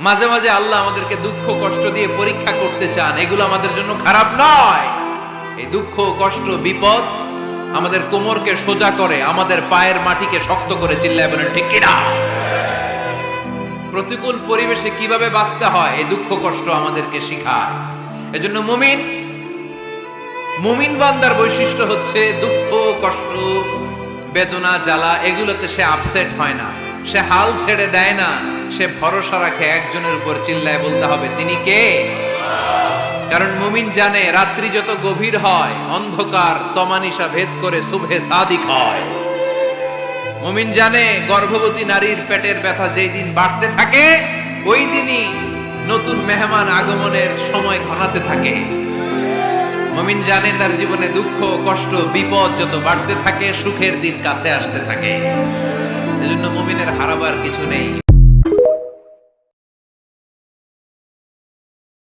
মাঝে মাঝে আল্লাহ আমাদেরকে দুঃখ কষ্ট দিয়ে পরীক্ষা করতে চান, এগুলো আমাদের জন্য খারাপ নয়। এই দুঃখ কষ্ট বিপদ আমাদের কোমরকে সোজা করে, আমাদের পায়ের মাটিকে শক্ত করে। চিল্লায় বলেন ঠিক কিনা? প্রতিকূল পরিবেশে কিভাবে বাঁচতে হয় এই দুঃখ কষ্ট আমাদেরকে শেখায়। এজন্য মুমিন বান্দার বৈশিষ্ট্য হচ্ছে দুঃখ কষ্ট বেদনা জ্বালা এগুলোতে সে আপসেট হয় না, সে হাল ছেড়ে দেয় না, সে ভরসা রাখে একজনের উপর। চিল্লায় বলতে হবে তিনি কে? কারণ মুমিন জানে রাত্রি যত গভীর হয় অন্ধকার তমানিসা ভেদ করে সুবহে সাদিক হয়। মুমিন জানে গর্ভবতী নারীর পেটের ব্যথা যেই দিন বাড়তে থাকে ওই দিনই নতুন মেহমান আগমনের সময় ঘনাতে থাকে। মুমিন জানে তার জীবনে দুঃখ কষ্ট বিপদ যত বাড়তে থাকে সুখের দিন কাছে আসতে থাকে। এজন্য মুমিনের হারাবার কিছু নেই।